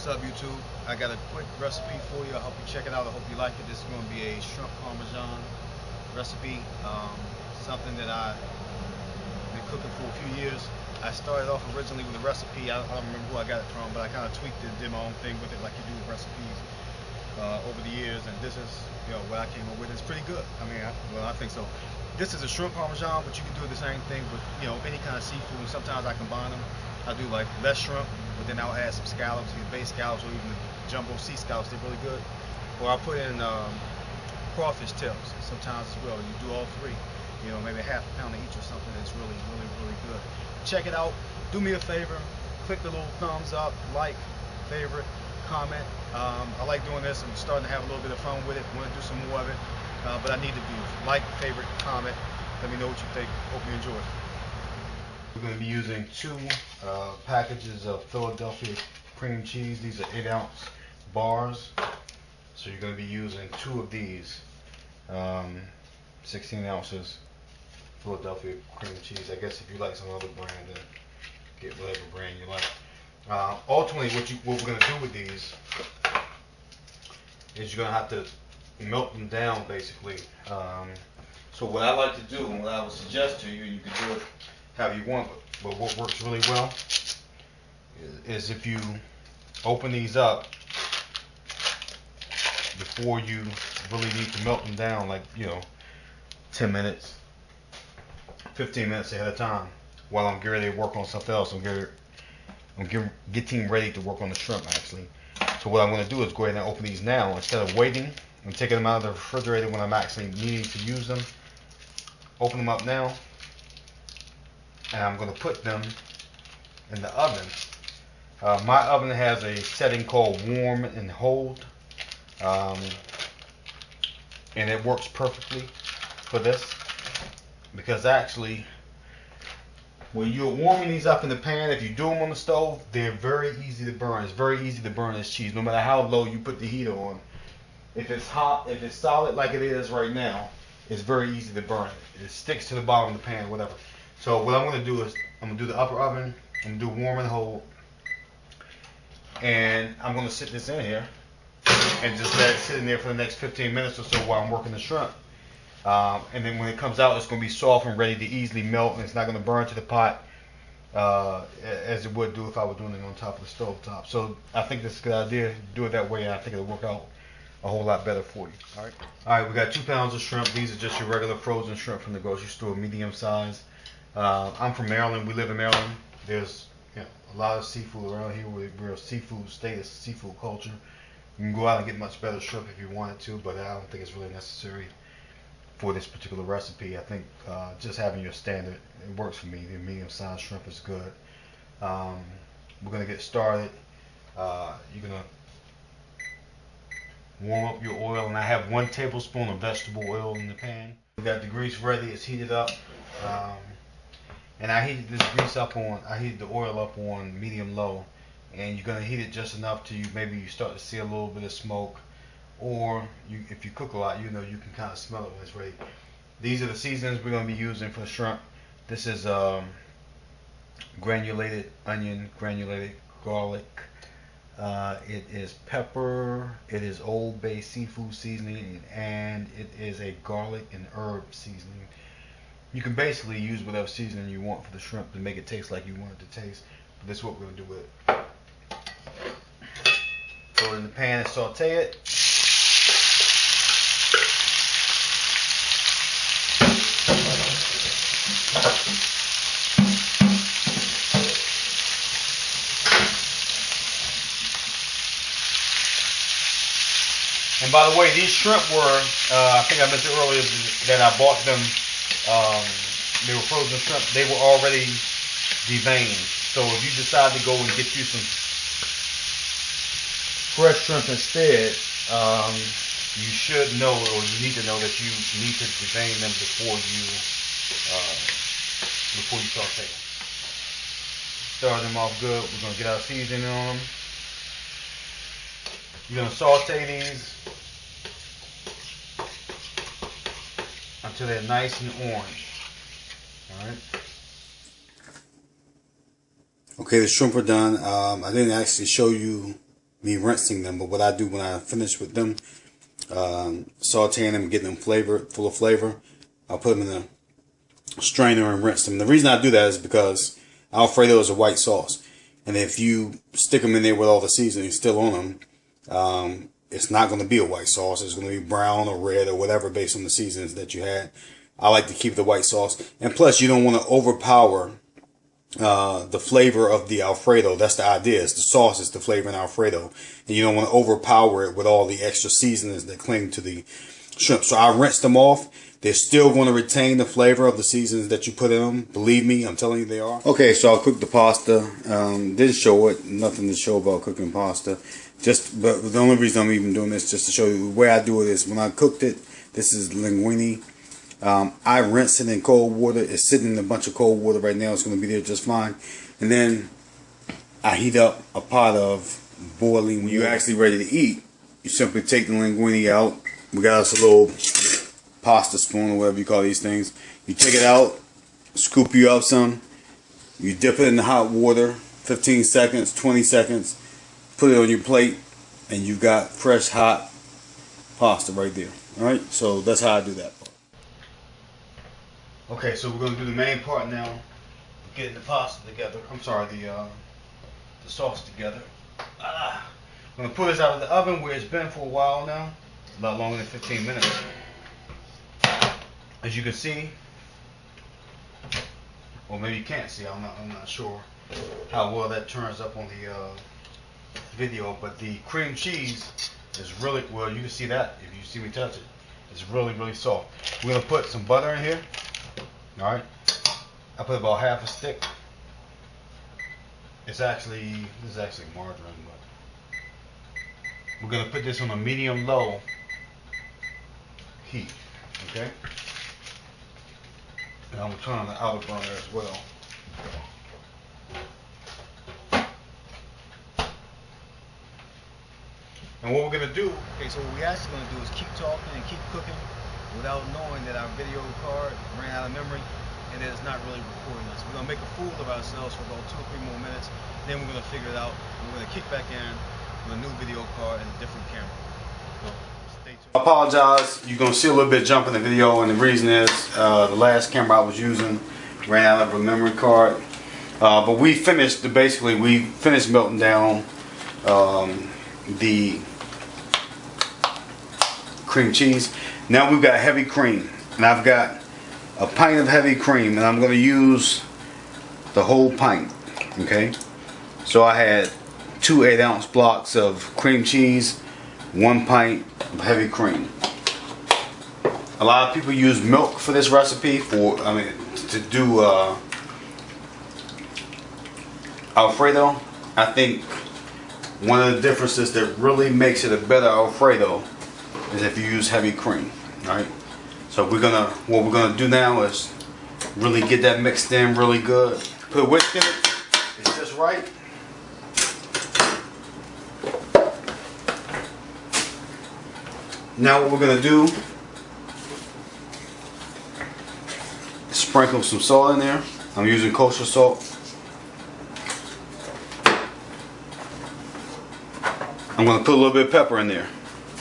What's up, YouTube? I got a quick recipe for you. I hope you check it out. I hope you like it. This is going to be a shrimp parmesan recipe. Something that I've been cooking for a few years. I started off originally with a recipe. I don't remember who I got it from, but I kind of tweaked it, did my own thing with it, like you do with recipes over the years. And this is, what I came up with. It's pretty good. I think so. This is a shrimp parmesan, but you can do the same thing with any kind of seafood. Sometimes I combine them. I do like less shrimp, but then I'll add some scallops, either base scallops or even the jumbo sea scallops. They're really good. Or I'll put in crawfish tails sometimes as well. You do all three, maybe half a pound of each or something. It's really, really, really good. Check it out. Do me a favor. Click the little thumbs up, like, favorite, comment. I like doing this. I'm starting to have a little bit of fun with it. Want to do some more of it, but I need the views. Like, favorite, comment. Let me know what you think. Hope you enjoy it. We're going to be using two packages of Philadelphia cream cheese. These are 8-ounce bars. So you're going to be using two of these. 16 ounces Philadelphia cream cheese. I guess if you like some other brand, then get whatever brand you like. Ultimately, what we're going to do with these is you're going to have to melt them down, basically. So what I like to do, and what I would suggest to you, you can do it however you want, but what works really well is if you open these up before you really need to melt them down, like 10 minutes, 15 minutes ahead of time, while I'm getting ready to work on something else. I'm getting ready to work on the shrimp, actually. So what I'm going to do is go ahead and open these now instead of waiting and taking them out of the refrigerator when I'm actually needing to use them. Open them up now, and I'm going to put them in the oven. My oven has a setting called warm and hold, and it works perfectly for this, because actually when you're warming these up in the pan, if you do them on the stove, they're very easy to burn. It's very easy to burn this cheese, no matter how low you put the heat on. If it's hot, if it's solid like it is right now, it's very easy to burn it. It sticks to the bottom of the pan, whatever. So what I'm going to do is I'm going to do the upper oven. I'm going to do warm and hold, and I'm going to sit this in here and just let it sit in there for the next 15 minutes or so while I'm working the shrimp. And then when it comes out, it's going to be soft and ready to easily melt, and it's not going to burn to the pot as it would do if I were doing it on top of the stove top. So I think this is a good idea. Do it that way, and I think it'll work out a whole lot better for you. All right, we got 2 pounds of shrimp. These are just your regular frozen shrimp from the grocery store, medium size. I'm from Maryland. We live in Maryland. There's a lot of seafood around here. We're a seafood state, a seafood culture. You can go out and get much better shrimp if you wanted to, but I don't think it's really necessary for this particular recipe. I think just having your standard, it works for me. The medium-sized shrimp is good. We're gonna get started. You're gonna warm up your oil, and I have 1 tablespoon of vegetable oil in the pan. We got the grease ready. It's heated up, and I heated the oil up on medium low, and you're gonna heat it just enough to you start to see a little bit of smoke. Or if you cook a lot, you can kind of smell it when it's ready. These are the seasonings we're going to be using for the shrimp. This is granulated onion, granulated garlic. It is pepper. It is Old Bay seafood seasoning, and it is a garlic and herb seasoning. You can basically use whatever seasoning you want for the shrimp to make it taste like you want it to taste. But this is what we're going to do with it. Throw it in the pan and saute it. And by the way, these shrimp were, I think I mentioned earlier that I bought them, they were frozen shrimp. They were already deveined. So if you decide to go and get you some fresh shrimp instead, you should know, or you need to know, that you need to devein them before you saute them. Start them off good. We're going to get our seasoning on them. You're going to saute these until they're nice and orange. Alright. Okay, the shrimp are done. I didn't actually show you me rinsing them. But what I do when I finish with them, sauteing them, getting them full of flavor, I'll put them in a strainer and rinse them. The reason I do that is because Alfredo is a white sauce, and if you stick them in there with all the seasoning still on them, it's not going to be a white sauce. It's going to be brown or red or whatever based on the seasonings that you had. I like to keep the white sauce, and plus you don't want to overpower the flavor of the Alfredo. That's the idea. It's the sauce is the flavor in Alfredo, and you don't want to overpower it with all the extra seasonings that cling to the shrimp. So I rinse them off. They're still going to retain the flavor of the seasonings that you put in them. Believe me, I'm telling you they are. Okay, so I'll cook the pasta. Didn't show it. Nothing to show about cooking pasta. But the only reason I'm even doing this just to show you the way I do it is when I cooked it. This is linguine. I rinse it in cold water. It's sitting in a bunch of cold water right now. It's going to be there just fine. And then I heat up a pot of boiling. When you're actually ready to eat, you simply take the linguine out. We got us a little pasta spoon or whatever you call these things. You take it out, scoop you up some. You dip it in the hot water, 15 seconds, 20 seconds. Put it on your plate, and you got fresh, hot pasta right there. All right, so that's how I do that part. Okay, so we're going to do the main part now, getting the pasta together. I'm sorry, the sauce together. I'm going to pull this out of the oven where it's been for a while now, a lot longer than 15 minutes. As you can see, or maybe you can't see, I'm not sure how well that turns up on the video, but the cream cheese is really, well, you can see that if you see me touch it. It's really, really soft. We're going to put some butter in here. Alright, I put about half a stick. This is actually margarine, but we're going to put this on a medium-low heat, okay? And I'm going to turn on the outer burner as well. And what we're going to do, okay, so what we're actually going to do is keep talking and keep cooking without knowing that our video card ran out of memory and that it's not really recording us. We're going to make a fool of ourselves for about 2 or 3 more minutes. Then we're going to figure it out. We're going to kick back in with a new video card and a different camera. So stay tuned. I apologize. You're going to see a little bit jump in the video, and the reason is the last camera I was using ran out of a memory card. But we finished melting down the cream cheese. Now we've got heavy cream, and I've got a pint of heavy cream, and I'm going to use the whole pint. Okay, so I had 2 8-ounce blocks of cream cheese, 1 pint of heavy cream. A lot of people use milk for this recipe to do Alfredo. I think one of the differences that really makes it a better Alfredo is if you use heavy cream. Alright, so what we're gonna do now is really get that mixed in really good. Put a whisk in it. It's just right. Now what we're gonna do is sprinkle some salt in there. I'm using kosher salt. I'm gonna put a little bit of pepper in there.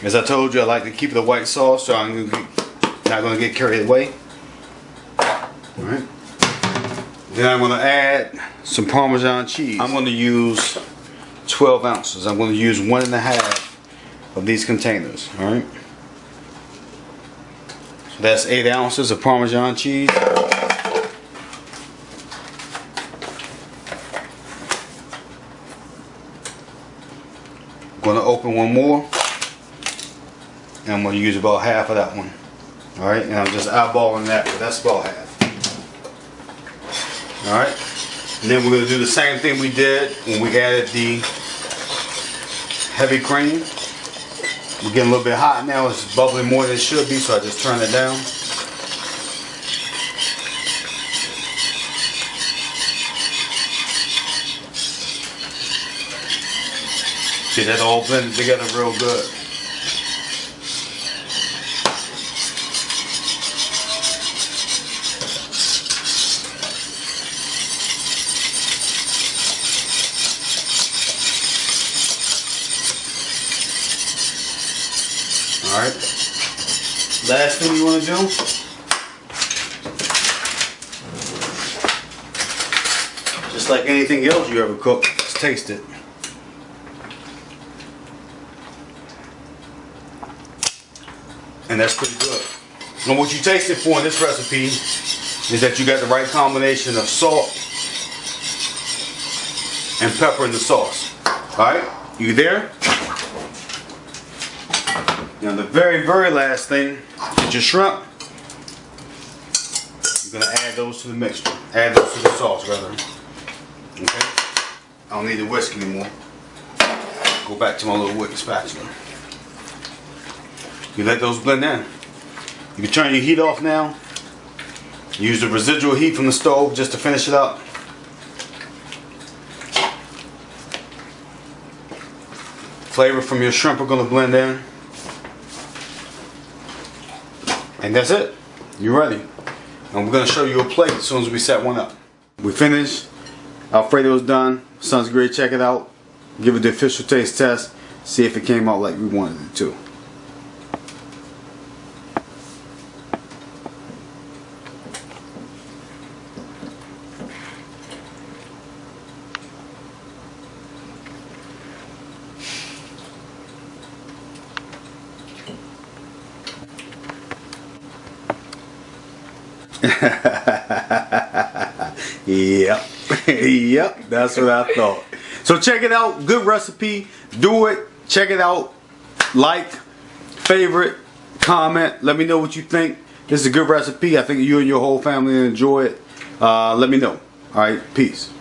As I told you, I like to keep it a white sauce, so I'm not going to get carried away. Alright. Then I'm going to add some Parmesan cheese. I'm going to use 12 ounces. I'm going to use 1.5 of these containers. Alright. So that's 8 ounces of Parmesan cheese. I'm going to open one more. And I'm going to use about half of that one. Alright, and I'm just eyeballing that, but that's about half. Alright, and then we're going to do the same thing we did when we added the heavy cream. We're getting a little bit hot now. It's bubbling more than it should be, so I just turn it down. Get that all blended together real good. Alright. Last thing you want to do, just like anything else you ever cook, just taste it. And that's pretty good. And what you taste it for in this recipe is that you got the right combination of salt and pepper in the sauce. Alright, you there? Now the very last thing is your shrimp. You're going to add those to the mixture. Add those to the sauce rather. Okay? I don't need the whisk anymore. Go back to my little wooden spatula. You let those blend in. You can turn your heat off now. Use the residual heat from the stove just to finish it up. Flavor from your shrimp are going to blend in. And that's it. You're ready. And we're going to show you a plate as soon as we set one up. We finished. Alfredo's done. Sounds great. Check it out. Give it the official taste test. See if it came out like we wanted it to. Yep. Yep, that's what I thought. So check it out. Good recipe. Do it. Check it out. Like, favorite, comment. Let me know what you think. This is a good recipe. I think you and your whole family enjoy it. Let me know. Alright, peace.